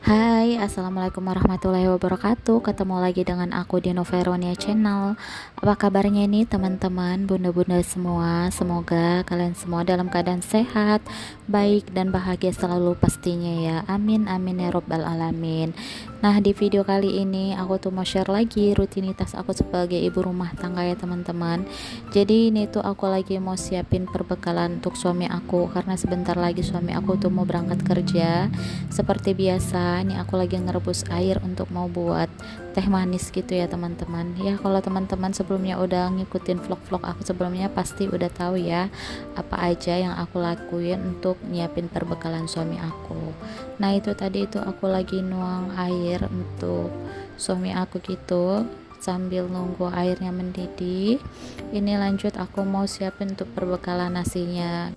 Hai, assalamualaikum warahmatullahi wabarakatuh. Ketemu lagi dengan aku di Noveronia Channel. Apa kabarnya ini teman-teman, bunda-bunda semua? Semoga kalian semua dalam keadaan sehat, baik dan bahagia selalu pastinya ya. Amin amin ya robbal alamin. Nah, di video kali ini aku tuh mau share lagi rutinitas aku sebagai ibu rumah tangga ya teman-teman. Jadi ini tuh aku lagi mau siapin perbekalan untuk suami aku, karena sebentar lagi suami aku tuh mau berangkat kerja. Seperti biasa, ini aku lagi ngerebus air untuk mau buat teh manis gitu ya teman-teman. Ya kalau teman-teman sebelumnya udah ngikutin vlog-vlog aku sebelumnya pasti udah tahu ya apa aja yang aku lakuin untuk nyiapin perbekalan suami aku. Nah itu tadi itu aku lagi nuang air untuk suami aku gitu, sambil nunggu airnya mendidih. Ini lanjut aku mau siapin untuk perbekalan nasinya.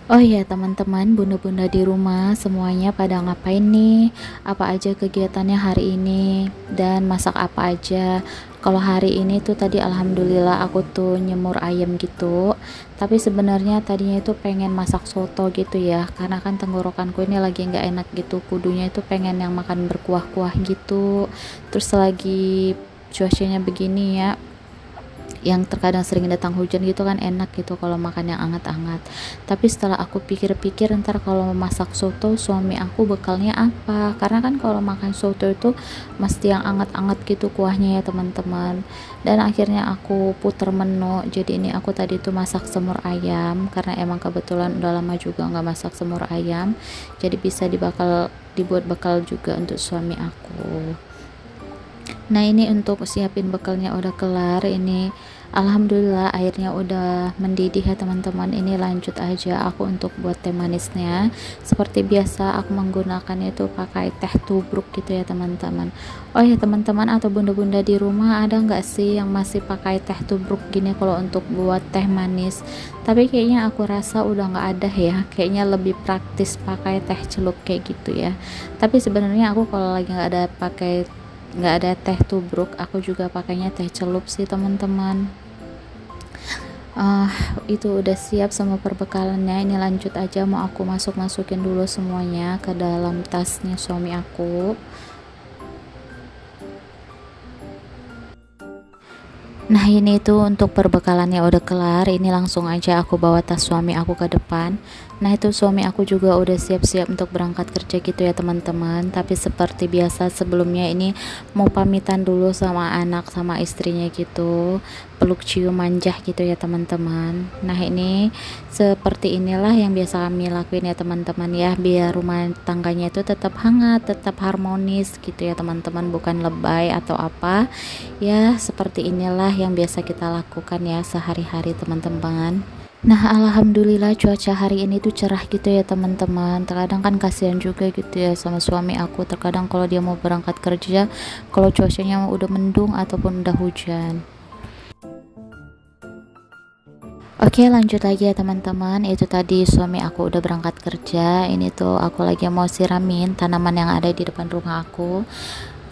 Oh ya teman-teman, bunda-bunda di rumah semuanya pada ngapain nih? Apa aja kegiatannya hari ini? Dan masak apa aja? Kalau hari ini tuh tadi alhamdulillah aku tuh nyemur ayam gitu. Tapi sebenarnya tadinya itu pengen masak soto gitu ya, karena kan tenggorokanku ini lagi nggak enak gitu. Kudunya itu pengen yang makan berkuah-kuah gitu. Terus lagi cuacanya begini ya, yang terkadang sering datang hujan gitu kan, enak gitu kalau makan yang hangat-hangat. Tapi setelah aku pikir-pikir, ntar kalau masak soto suami aku bekalnya apa, karena kan kalau makan soto itu mesti yang hangat-hangat gitu kuahnya ya teman-teman. Dan akhirnya aku puter menu, jadi ini aku tadi tuh masak semur ayam, karena emang kebetulan udah lama juga nggak masak semur ayam, jadi bisa dibuat bekal juga untuk suami aku. Nah ini untuk siapin bekalnya udah kelar. Ini alhamdulillah airnya udah mendidih ya teman-teman. Ini lanjut aja aku untuk buat teh manisnya. Seperti biasa aku menggunakan itu pakai teh tubruk gitu ya teman-teman. Oh ya teman-teman atau bunda-bunda di rumah, ada nggak sih yang masih pakai teh tubruk gini kalau untuk buat teh manis? Tapi kayaknya aku rasa udah nggak ada ya, kayaknya lebih praktis pakai teh celup kayak gitu ya. Tapi sebenarnya aku kalau lagi nggak ada teh tubruk, aku juga pakainya teh celup sih teman-teman. Itu udah siap semua perbekalannya. Ini lanjut aja, mau aku masukin dulu semuanya ke dalam tasnya suami aku. Nah ini tuh untuk perbekalannya udah kelar. Ini langsung aja aku bawa tas suami aku ke depan. Nah itu suami aku juga udah siap-siap untuk berangkat kerja gitu ya teman-teman. Tapi seperti biasa sebelumnya ini mau pamitan dulu sama anak sama istrinya gitu, peluk cium manjah gitu ya teman-teman. Nah ini seperti inilah yang biasa kami lakuin ya teman-teman ya, biar rumah tangganya itu tetap hangat, tetap harmonis gitu ya teman-teman, bukan lebay atau apa ya. Seperti inilah yang biasa kita lakukan ya sehari-hari teman-teman. Nah alhamdulillah cuaca hari ini tuh cerah gitu ya teman-teman. Terkadang kan kasihan juga gitu ya sama suami aku, terkadang kalau dia mau berangkat kerja kalau cuacanya udah mendung ataupun udah hujan. Oke lanjut lagi ya teman-teman, itu tadi suami aku udah berangkat kerja. Ini tuh aku lagi mau siramin tanaman yang ada di depan rumah aku,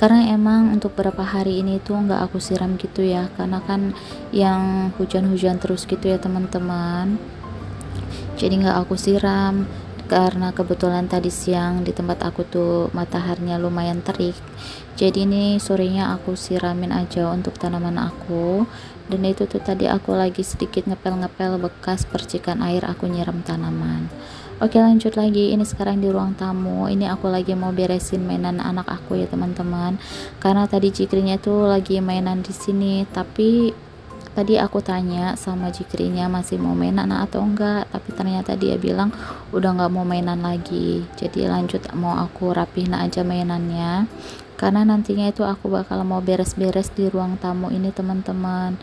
karena emang untuk beberapa hari ini tuh nggak aku siram gitu ya, karena kan yang hujan-hujan terus gitu ya teman-teman, jadi nggak aku siram. Karena kebetulan tadi siang di tempat aku tuh mataharinya lumayan terik, jadi ini sorenya aku siramin aja untuk tanaman aku. Dan itu tuh tadi aku lagi sedikit ngepel-ngepel bekas percikan air aku nyiram tanaman. Oke lanjut lagi, ini sekarang di ruang tamu. Ini aku lagi mau beresin mainan anak aku ya teman-teman, karena tadi Cikrinya tuh lagi mainan di sini, tapi Tadi aku tanya sama Jikrinya masih mau mainan atau enggak, tapi ternyata dia bilang udah nggak mau mainan lagi. Jadi lanjut mau aku rapihin aja mainannya, karena nantinya itu aku bakal mau beres-beres di ruang tamu ini teman-teman.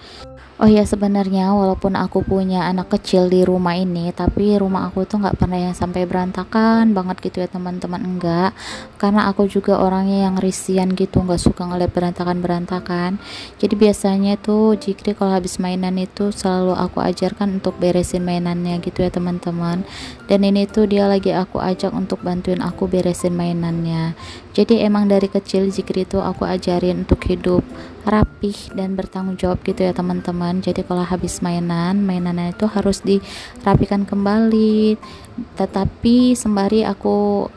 Oh ya, sebenarnya walaupun aku punya anak kecil di rumah ini, tapi rumah aku tuh nggak pernah yang sampai berantakan banget gitu ya teman-teman, enggak. Karena aku juga orangnya yang risian gitu, nggak suka ngeliat berantakan-berantakan. Jadi biasanya tuh Jikri kalau habis mainan itu selalu aku ajarkan untuk beresin mainannya gitu ya teman-teman. Dan ini tuh dia lagi aku ajak untuk bantuin aku beresin mainannya. Jadi emang dari kecil Jikri itu aku ajarin untuk hidup rapih dan bertanggung jawab gitu ya teman-teman. Jadi kalau habis mainannya itu harus dirapikan kembali, tetapi sembari aku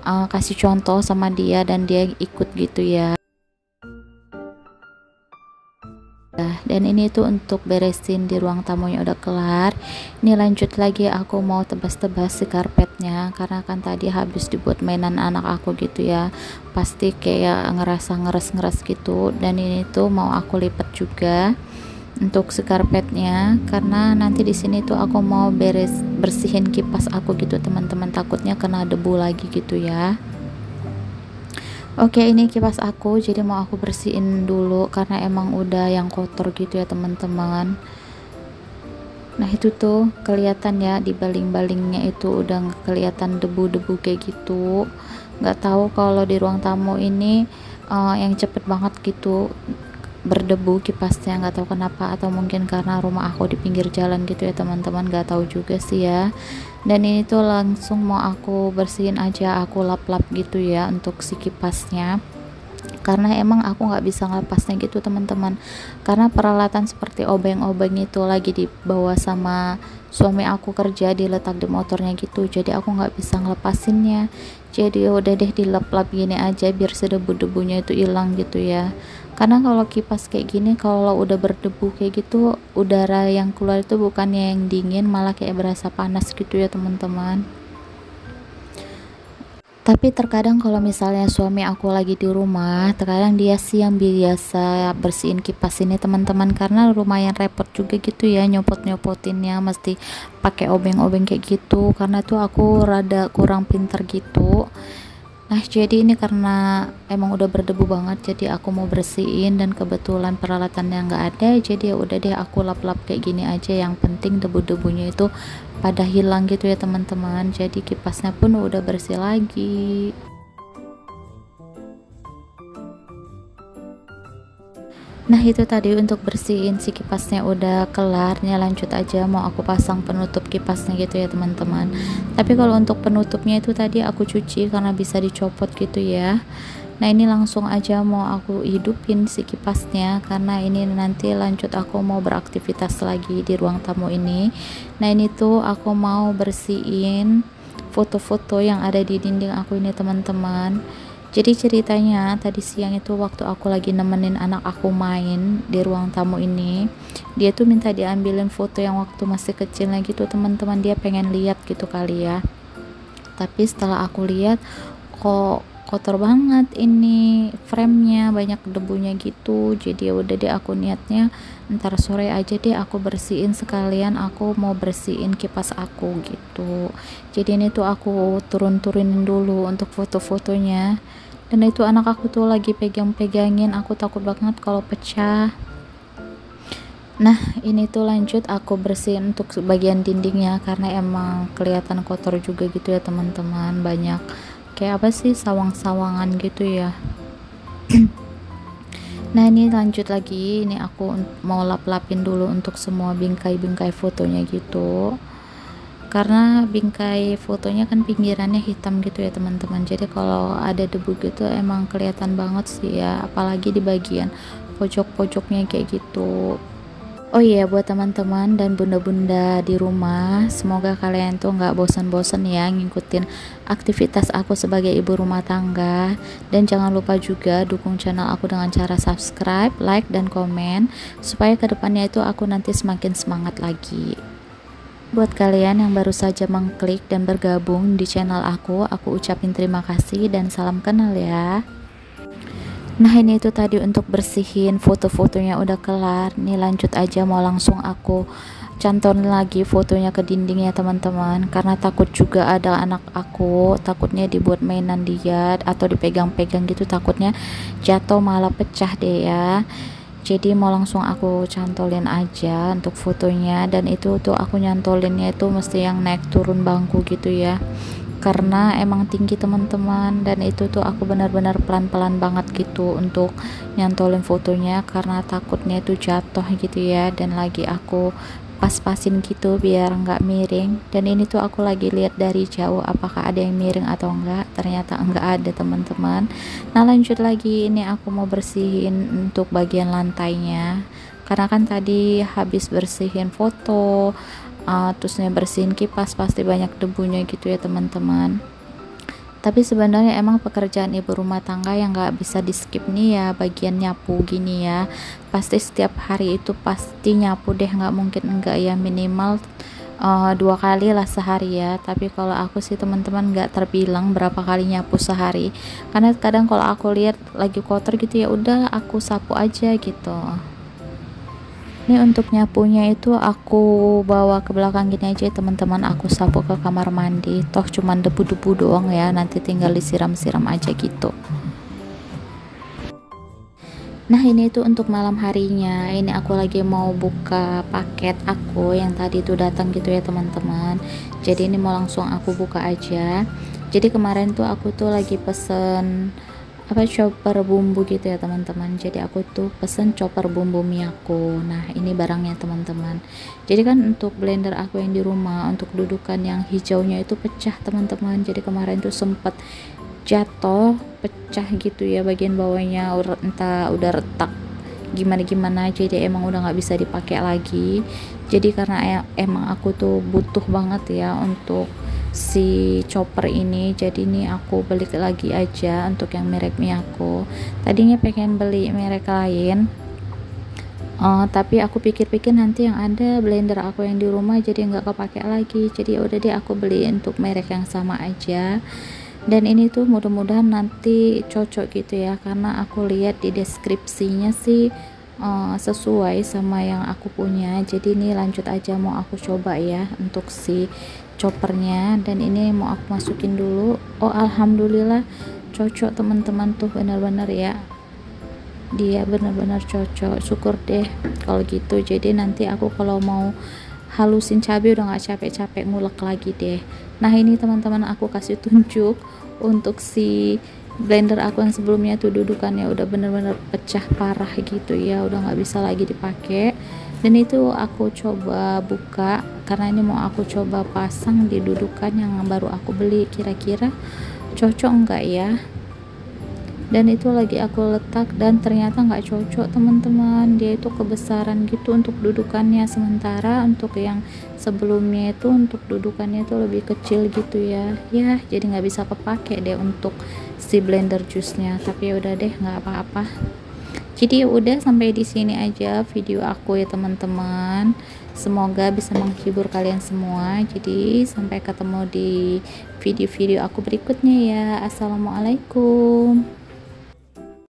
kasih contoh sama dia dan dia ikut gitu ya. Dan ini tuh untuk beresin di ruang tamunya udah kelar. Ini lanjut lagi, aku mau tebas-tebas si karpetnya, karena kan tadi habis dibuat mainan anak aku gitu ya, pasti kayak ngerasa ngeres-ngeres gitu. Dan ini tuh mau aku lipat juga untuk si karpetnya, karena nanti di sini tuh aku mau bersihin kipas aku gitu teman-teman, takutnya kena debu lagi gitu ya. Oke, ini kipas aku, jadi mau aku bersihin dulu karena emang udah yang kotor gitu ya teman-teman. Nah itu tuh kelihatan ya, di baling-balingnya itu udah kelihatan debu-debu kayak gitu. Nggak tahu kalau di ruang tamu ini yang cepet banget gitu berdebu kipasnya, nggak tahu kenapa, atau mungkin karena rumah aku di pinggir jalan gitu ya teman-teman, nggak tahu juga sih ya. Dan ini tuh langsung mau aku bersihin aja, aku lap-lap gitu ya untuk si kipasnya, karena emang aku nggak bisa ngelepasnya gitu teman-teman, karena peralatan seperti obeng-obeng itu lagi dibawa sama suami aku kerja, diletak di motornya gitu, jadi aku nggak bisa ngelepasinnya. Jadi udah deh dilap-lap gini aja biar sedebu-debunya itu hilang gitu ya. Karena kalau kipas kayak gini, kalau udah berdebu kayak gitu, udara yang keluar itu bukannya yang dingin, malah kayak berasa panas gitu ya teman-teman. Tapi terkadang kalau misalnya suami aku lagi di rumah, terkadang dia sih yang biasa bersihin kipas ini teman-teman, karena lumayan repot juga gitu ya nyopot-nyopotinnya, mesti pakai obeng-obeng kayak gitu, karena tuh aku rada kurang pinter gitu. Nah jadi ini karena emang udah berdebu banget, jadi aku mau bersihin dan kebetulan peralatannya nggak ada, jadi ya udah deh aku lap-lap kayak gini aja, yang penting debu-debunya itu pada hilang gitu ya teman-teman. Jadi kipasnya pun udah bersih lagi. Nah itu tadi untuk bersihin si kipasnya udah kelarnya, lanjut aja mau aku pasang penutup kipasnya gitu ya teman-teman. Tapi kalau untuk penutupnya itu tadi aku cuci karena bisa dicopot gitu ya. Nah ini langsung aja mau aku hidupin si kipasnya, karena ini nanti lanjut aku mau beraktivitas lagi di ruang tamu ini. Nah ini tuh aku mau bersihin foto-foto yang ada di dinding aku ini teman-teman. Jadi ceritanya tadi siang itu waktu aku lagi nemenin anak aku main di ruang tamu ini, dia tuh minta diambilin foto yang waktu masih kecil lagi tuh teman-teman, dia pengen lihat gitu kali ya. Tapi setelah aku lihat, kok kotor banget ini framenya, banyak debunya gitu. Jadi ya udah deh aku niatnya ntar sore aja deh aku bersihin, sekalian aku mau bersihin kipas aku gitu. Jadi ini tuh aku turun-turunin dulu untuk foto-fotonya. Dan itu anak aku tuh lagi pegang-pegangin, aku takut banget kalau pecah. Nah ini tuh lanjut aku bersihin untuk bagian dindingnya, karena emang kelihatan kotor juga gitu ya teman-teman, banyak kayak apa sih, sawang-sawangan gitu ya. Nah ini lanjut lagi, ini aku mau lap-lapin dulu untuk semua bingkai-bingkai fotonya gitu, karena bingkai fotonya kan pinggirannya hitam gitu ya teman-teman, jadi kalau ada debu gitu emang kelihatan banget sih ya, apalagi di bagian pojok-pojoknya kayak gitu. Oh iya, buat teman-teman dan bunda-bunda di rumah, semoga kalian tuh nggak bosan-bosan ya ngikutin aktivitas aku sebagai ibu rumah tangga. Dan jangan lupa juga dukung channel aku dengan cara subscribe, like, dan komen, supaya kedepannya itu aku nanti semakin semangat lagi. Buat kalian yang baru saja mengklik dan bergabung di channel aku ucapin terima kasih dan salam kenal ya. Nah ini itu tadi untuk bersihin foto-fotonya udah kelar. Nih lanjut aja, mau langsung aku cantolin lagi fotonya ke dinding ya teman-teman, karena takut juga ada anak aku, takutnya dibuat mainan dia atau dipegang-pegang gitu, takutnya jatuh malah pecah deh ya. Jadi mau langsung aku cantolin aja untuk fotonya, dan itu tuh aku nyantolinnya itu mesti yang naik turun bangku gitu ya, karena emang tinggi teman-teman, dan itu tuh aku benar-benar pelan-pelan banget gitu untuk nyantolin fotonya karena takutnya itu jatuh gitu ya, dan lagi aku pas-pasin gitu biar nggak miring. Dan ini tuh aku lagi lihat dari jauh apakah ada yang miring atau enggak, ternyata enggak ada teman-teman. Nah lanjut lagi, ini aku mau bersihin untuk bagian lantainya, karena kan tadi habis bersihin foto, terusnya bersihin kipas pasti banyak debunya gitu ya teman-teman. Tapi sebenarnya emang pekerjaan ibu rumah tangga yang nggak bisa di skip nih ya, bagian nyapu gini ya, pasti setiap hari itu pasti nyapu deh, nggak mungkin enggak ya, minimal 2 kali lah sehari ya. Tapi kalau aku sih teman-teman nggak terbilang berapa kali nyapu sehari, karena kadang kalau aku lihat lagi kotor gitu ya udah aku sapu aja gitu. Ini untuk nyapunya itu aku bawa ke belakang gini aja teman-teman, aku sapu ke kamar mandi, toh cuman debu-debu doang ya, nanti tinggal disiram-siram aja gitu. Nah ini tuh untuk malam harinya, ini aku lagi mau buka paket aku yang tadi tuh datang gitu ya teman-teman. Jadi ini mau langsung aku buka aja. Jadi kemarin tuh aku tuh lagi pesen apa, chopper bumbu gitu ya teman-teman. Jadi aku tuh pesen chopper bumbu miyako. Nah ini barangnya teman-teman. Jadi kan untuk blender aku yang di rumah, untuk dudukan yang hijaunya itu pecah teman-teman. Jadi kemarin tuh sempet jatuh pecah gitu ya, bagian bawahnya entah udah retak gimana jadi emang udah nggak bisa dipakai lagi. Jadi karena emang aku tuh butuh banget ya untuk si chopper ini, jadi ini aku beli lagi aja untuk yang merek Miyako. Tadinya pengen beli merek lain, tapi aku pikir-pikir nanti yang ada blender aku yang di rumah jadi nggak kepake lagi, jadi ya udah deh aku beli untuk merek yang sama aja. Dan ini tuh mudah-mudahan nanti cocok gitu ya, karena aku lihat di deskripsinya sih sesuai sama yang aku punya. Jadi ini lanjut aja mau aku coba ya untuk si choppernya, dan ini mau aku masukin dulu. Oh alhamdulillah cocok teman-teman, tuh benar-benar ya, dia benar-benar cocok, syukur deh kalau gitu. Jadi nanti aku kalau mau halusin cabai udah nggak capek-capek ngulek lagi deh. Nah ini teman-teman aku kasih tunjuk untuk si blender aku yang sebelumnya tuh dudukannya udah bener-bener pecah parah gitu ya, udah nggak bisa lagi dipakai. Dan itu aku coba buka karena ini mau aku coba pasang di dudukan yang baru aku beli, kira-kira cocok enggak ya. Dan itu lagi aku letak dan ternyata nggak cocok teman-teman, dia itu kebesaran gitu untuk dudukannya, sementara untuk yang sebelumnya itu untuk dudukannya itu lebih kecil gitu ya, jadi nggak bisa kepake deh untuk si blender jusnya. Tapi ya udah deh, nggak apa-apa. Jadi ya udah sampai di sini aja video aku ya teman-teman, semoga bisa menghibur kalian semua. Jadi sampai ketemu di video-video aku berikutnya ya. Assalamualaikum.